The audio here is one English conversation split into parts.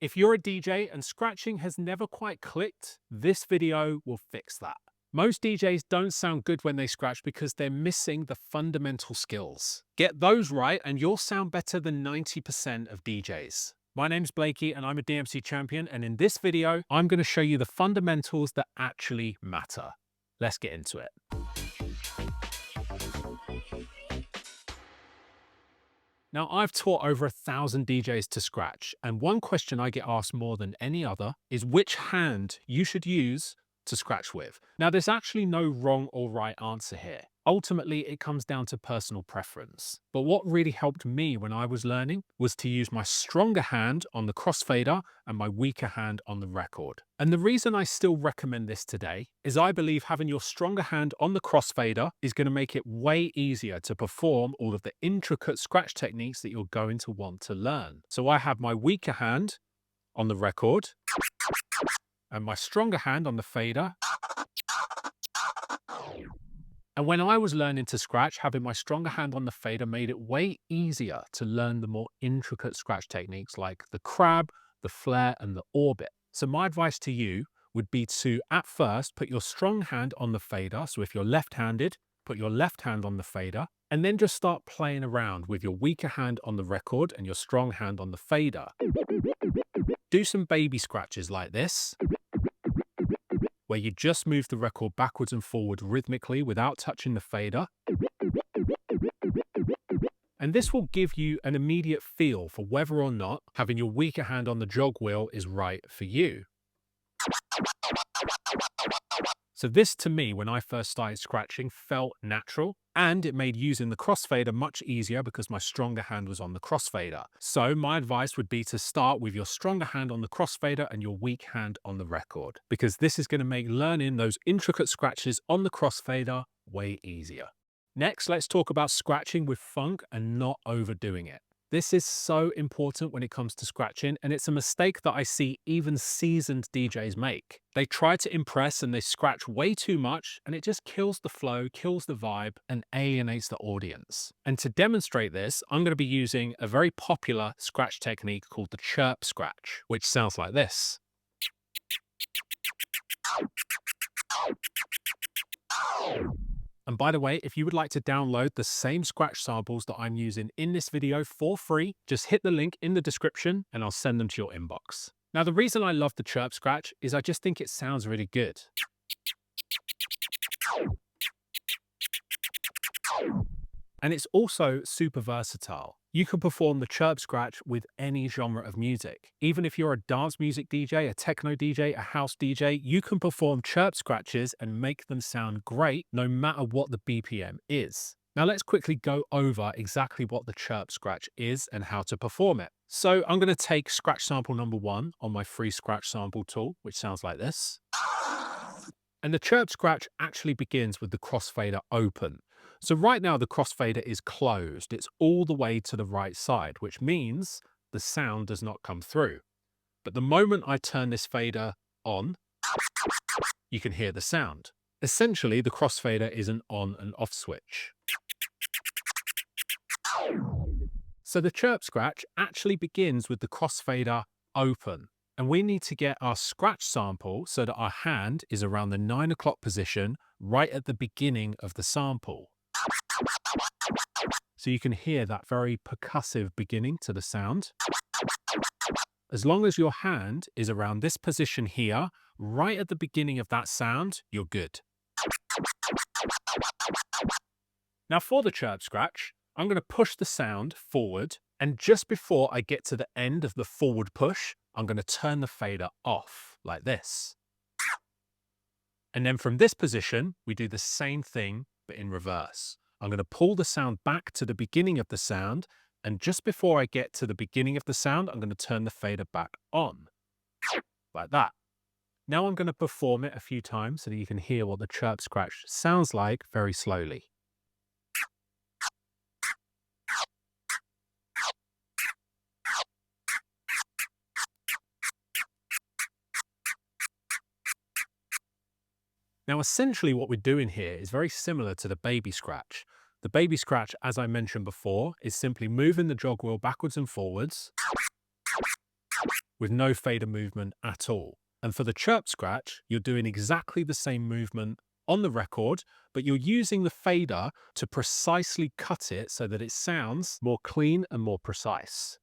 If you're a DJ and scratching has never quite clicked, this video will fix that. Most DJs don't sound good when they scratch because they're missing the fundamental skills. Get those right and you'll sound better than 90% of DJs. My name's Blakey and I'm a DMC champion, and in this video, I'm going to show you the fundamentals that actually matter. Let's get into it. Now, I've taught over 1,000 DJs to scratch, and one question I get asked more than any other is which hand you should use to scratch with. Now, there's actually no wrong or right answer here. Ultimately, it comes down to personal preference. But what really helped me when I was learning was to use my stronger hand on the crossfader and my weaker hand on the record. And the reason I still recommend this today is I believe having your stronger hand on the crossfader is going to make it way easier to perform all of the intricate scratch techniques that you're going to want to learn. So I have my weaker hand on the record and my stronger hand on the fader. And when I was learning to scratch, having my stronger hand on the fader made it way easier to learn the more intricate scratch techniques like the crab, the flare, and the orbit. So my advice to you would be to, at first, put your strong hand on the fader. So if you're left-handed, put your left hand on the fader, and then just start playing around with your weaker hand on the record and your strong hand on the fader. Do some baby scratches like this, where you just move the record backwards and forward rhythmically without touching the fader. And this will give you an immediate feel for whether or not having your weaker hand on the jog wheel is right for you. So this, to me, when I first started scratching, felt natural, and it made using the crossfader much easier because my stronger hand was on the crossfader. So my advice would be to start with your stronger hand on the crossfader and your weak hand on the record, because this is going to make learning those intricate scratches on the crossfader way easier. Next, let's talk about scratching with funk and not overdoing it. This is so important when it comes to scratching, and it's a mistake that I see even seasoned DJs make. They try to impress and they scratch way too much, and it just kills the flow, kills the vibe, and alienates the audience. And to demonstrate this, I'm going to be using a very popular scratch technique called the chirp scratch, which sounds like this. And by the way, if you would like to download the same scratch samples that I'm using in this video for free, just hit the link in the description and I'll send them to your inbox. Now, the reason I love the chirp scratch is I just think it sounds really good. And it's also super versatile. You can perform the chirp scratch with any genre of music. Even if you're a dance music DJ, a techno DJ, a house DJ, you can perform chirp scratches and make them sound great no matter what the BPM is. Now let's quickly go over exactly what the chirp scratch is and how to perform it. So I'm going to take scratch sample number 1 on my free scratch sample tool, which sounds like this. And the chirp scratch actually begins with the crossfader open. So right now the crossfader is closed. It's all the way to the right side, which means the sound does not come through. But the moment I turn this fader on, you can hear the sound. Essentially, the crossfader is an on and off switch. So the chirp scratch actually begins with the crossfader open. And we need to get our scratch sample so that our hand is around the 9 o'clock position right at the beginning of the sample. So you can hear that very percussive beginning to the sound. As long as your hand is around this position here, right at the beginning of that sound, you're good. Now for the chirp scratch, I'm going to push the sound forward, and just before I get to the end of the forward push, I'm going to turn the fader off like this. And then from this position, we do the same thing, but in reverse. I'm going to pull the sound back to the beginning of the sound, and just before I get to the beginning of the sound, I'm going to turn the fader back on, like that. Now I'm going to perform it a few times so that you can hear what the chirp scratch sounds like very slowly. Now, essentially what we're doing here is very similar to the baby scratch. The baby scratch, as I mentioned before, is simply moving the jog wheel backwards and forwards with no fader movement at all. And for the chirp scratch, you're doing exactly the same movement on the record, but you're using the fader to precisely cut it so that it sounds more clean and more precise.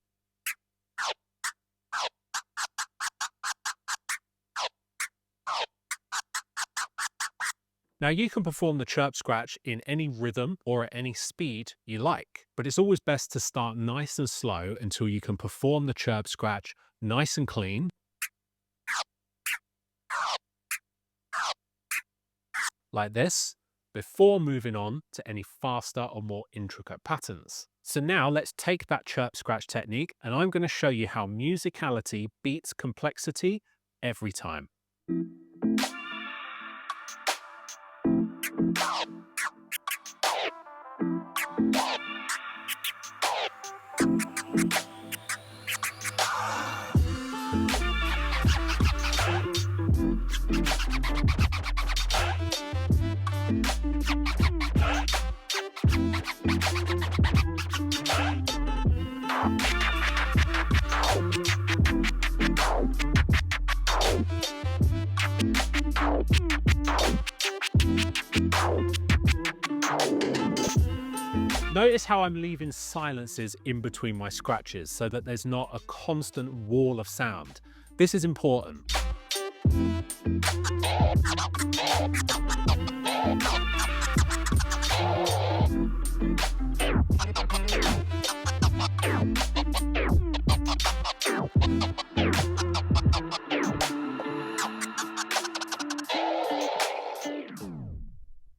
Now you can perform the chirp scratch in any rhythm or at any speed you like, but it's always best to start nice and slow until you can perform the chirp scratch nice and clean, like this, before moving on to any faster or more intricate patterns. So now let's take that chirp scratch technique and I'm going to show you how musicality beats complexity every time. Notice how I'm leaving silences in between my scratches so that there's not a constant wall of sound. This is important.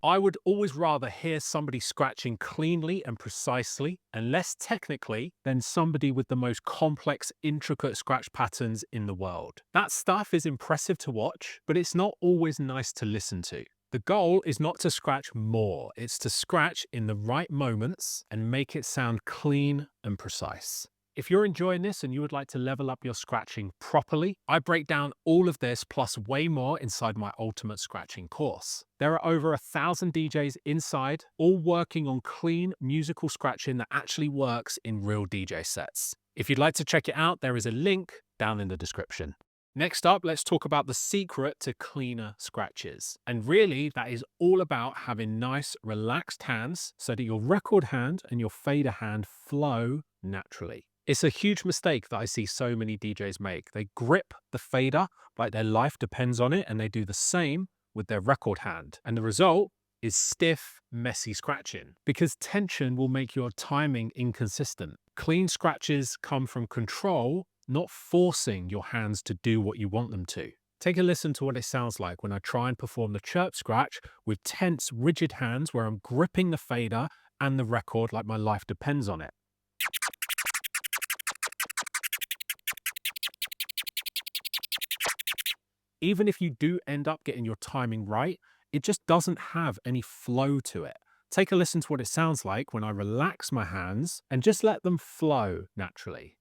I would always rather hear somebody scratching cleanly and precisely and less technically than somebody with the most complex, intricate scratch patterns in the world. That stuff is impressive to watch, but it's not always nice to listen to. The goal is not to scratch more, it's to scratch in the right moments and make it sound clean and precise. If you're enjoying this and you would like to level up your scratching properly, I break down all of this plus way more inside my Ultimate Scratching course. There are over 1,000 DJs inside, all working on clean musical scratching that actually works in real DJ sets. If you'd like to check it out, there is a link down in the description. Next up, let's talk about the secret to cleaner scratches. And really, that is all about having nice, relaxed hands so that your record hand and your fader hand flow naturally. It's a huge mistake that I see so many DJs make. They grip the fader like their life depends on it, and they do the same with their record hand. And the result is stiff, messy scratching because tension will make your timing inconsistent. Clean scratches come from control, not forcing your hands to do what you want them to. Take a listen to what it sounds like when I try and perform the chirp scratch with tense, rigid hands where I'm gripping the fader and the record like my life depends on it. Even if you do end up getting your timing right, it just doesn't have any flow to it. Take a listen to what it sounds like when I relax my hands and just let them flow naturally.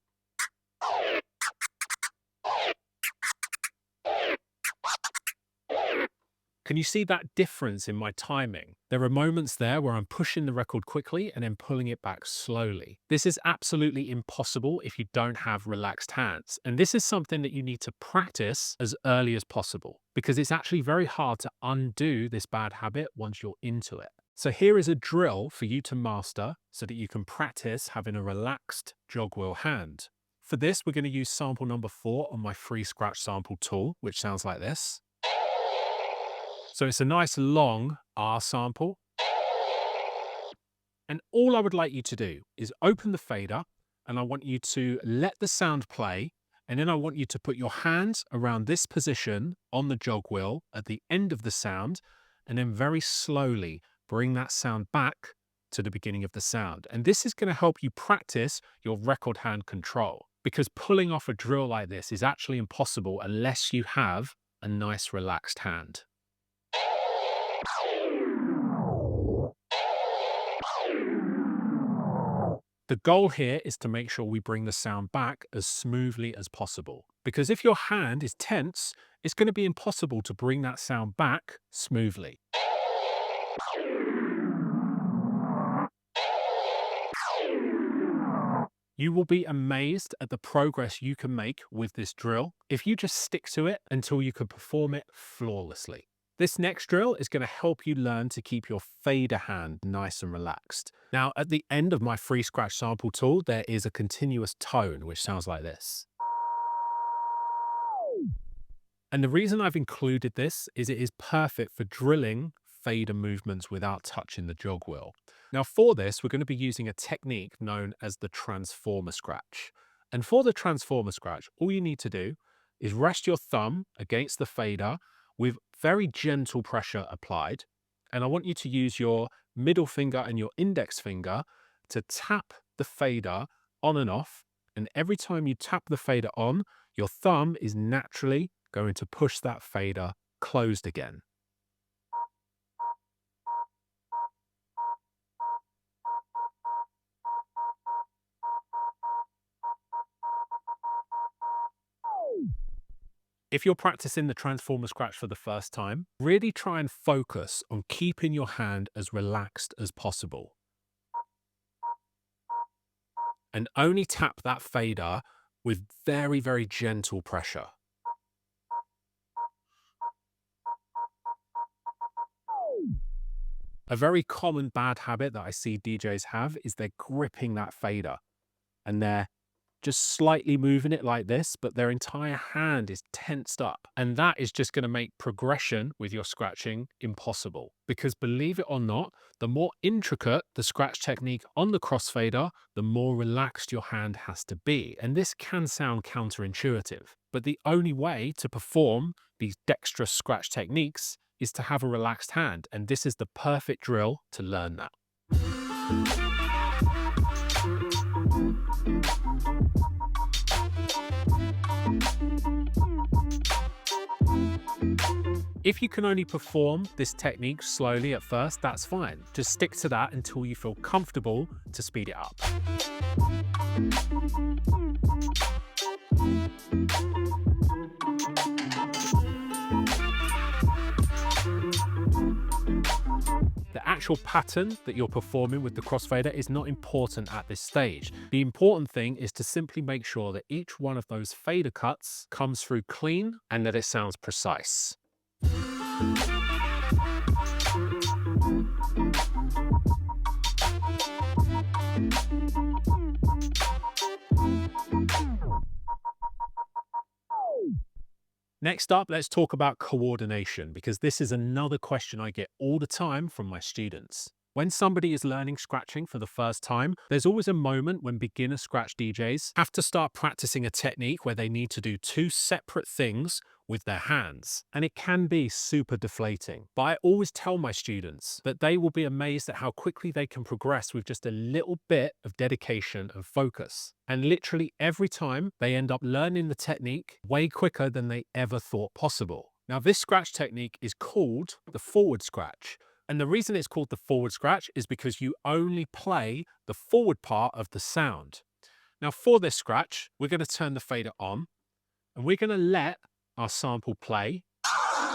Can you see that difference in my timing? There are moments there where I'm pushing the record quickly and then pulling it back slowly. This is absolutely impossible if you don't have relaxed hands. And this is something that you need to practice as early as possible because it's actually very hard to undo this bad habit once you're into it. So here is a drill for you to master so that you can practice having a relaxed jog wheel hand. For this, we're going to use sample number 4 on my free scratch sample tool, which sounds like this. So it's a nice long R sample. And all I would like you to do is open the fader and I want you to let the sound play. And then I want you to put your hands around this position on the jog wheel at the end of the sound and then very slowly bring that sound back to the beginning of the sound. And this is going to help you practice your record hand control because pulling off a drill like this is actually impossible unless you have a nice relaxed hand. The goal here is to make sure we bring the sound back as smoothly as possible. Because if your hand is tense, it's going to be impossible to bring that sound back smoothly. You will be amazed at the progress you can make with this drill if you just stick to it until you can perform it flawlessly. This next drill is going to help you learn to keep your fader hand nice and relaxed. Now, at the end of my free scratch sample tool, there is a continuous tone, which sounds like this. And the reason I've included this is it is perfect for drilling fader movements without touching the jog wheel. Now for this, we're going to be using a technique known as the transformer scratch. And for the transformer scratch, all you need to do is rest your thumb against the fader with very gentle pressure applied. And I want you to use your middle finger and your index finger to tap the fader on and off. And every time you tap the fader on, your thumb is naturally going to push that fader closed again. If you're practicing the transformer scratch for the first time, really try and focus on keeping your hand as relaxed as possible. And only tap that fader with very, very gentle pressure. A very common bad habit that I see DJs have is they're gripping that fader and they're just slightly moving it like this, but their entire hand is tensed up. And that is just going to make progression with your scratching impossible. Because believe it or not, the more intricate the scratch technique on the crossfader, the more relaxed your hand has to be. And this can sound counterintuitive, but the only way to perform these dexterous scratch techniques is to have a relaxed hand. And this is the perfect drill to learn that. If you can only perform this technique slowly at first, that's fine. Just stick to that until you feel comfortable to speed it up. The actual pattern that you're performing with the crossfader is not important at this stage. The important thing is to simply make sure that each one of those fader cuts comes through clean and that it sounds precise. Next up, let's talk about coordination, because this is another question I get all the time from my students. When somebody is learning scratching for the first time, there's always a moment when beginner scratch DJs have to start practicing a technique where they need to do two separate things with their hands. And it can be super deflating. But I always tell my students that they will be amazed at how quickly they can progress with just a little bit of dedication and focus. And literally every time they end up learning the technique way quicker than they ever thought possible. Now, this scratch technique is called the forward scratch. And the reason it's called the forward scratch is because you only play the forward part of the sound. Now for this scratch, we're going to turn the fader on and we're going to let our sample play.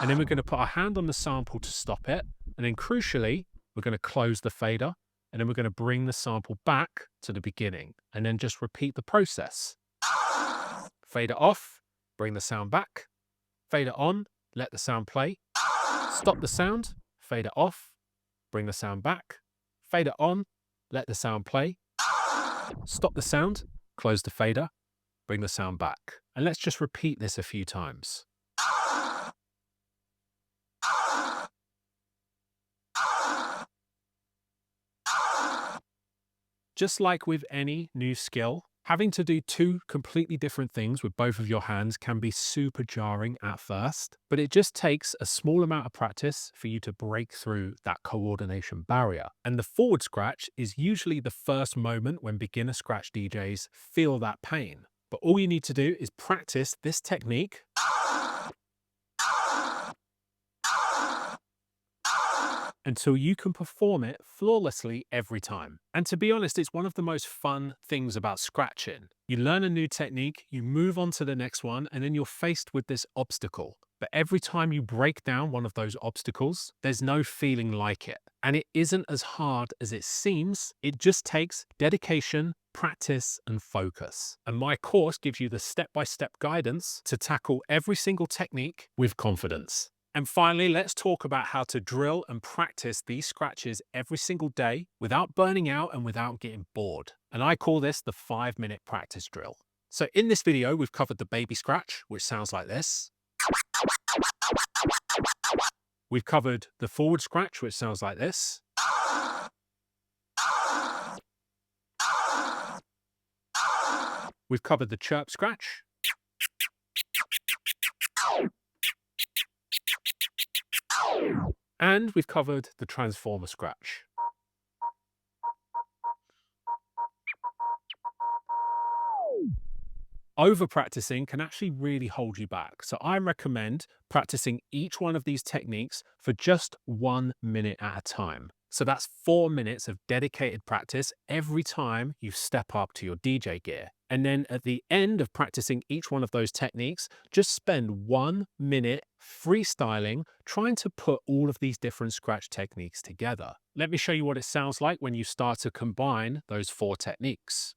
And then we're going to put our hand on the sample to stop it. And then crucially, we're going to close the fader and then we're going to bring the sample back to the beginning and then just repeat the process. Fader off, bring the sound back. Fader on, let the sound play. Stop the sound. Fader off, bring the sound back, fader on, let the sound play, stop the sound, close the fader, bring the sound back. And let's just repeat this a few times. Just like with any new skill, having to do two completely different things with both of your hands can be super jarring at first, but it just takes a small amount of practice for you to break through that coordination barrier. And the forward scratch is usually the first moment when beginner scratch DJs feel that pain. But all you need to do is practice this technique until you can perform it flawlessly every time. And to be honest, it's one of the most fun things about scratching. You learn a new technique, you move on to the next one, and then you're faced with this obstacle. But every time you break down one of those obstacles, there's no feeling like it. And it isn't as hard as it seems. It just takes dedication, practice, and focus. And my course gives you the step-by-step guidance to tackle every single technique with confidence. And finally, let's talk about how to drill and practice these scratches every single day without burning out and without getting bored. And I call this the 5-minute practice drill. So in this video, we've covered the baby scratch, which sounds like this. We've covered the forward scratch, which sounds like this. We've covered the chirp scratch. And we've covered the transformer scratch. Over practicing can actually really hold you back. So I recommend practicing each one of these techniques for just 1 minute at a time. So that's 4 minutes of dedicated practice every time you step up to your DJ gear. And then at the end of practicing each one of those techniques, just spend 1 minute freestyling, trying to put all of these different scratch techniques together. Let me show you what it sounds like when you start to combine those 4 techniques.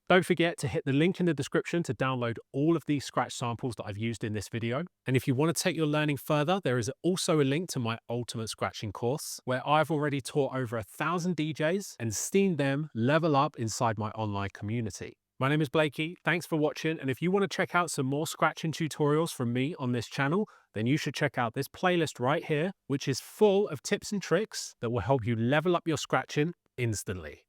Don't forget to hit the link in the description to download all of these scratch samples that I've used in this video. And if you want to take your learning further, there is also a link to my Ultimate Scratching course, where I've already taught over 1,000 DJs and seen them level up inside my online community. My name is Blakey. Thanks for watching. And if you want to check out some more scratching tutorials from me on this channel, then you should check out this playlist right here, which is full of tips and tricks that will help you level up your scratching instantly.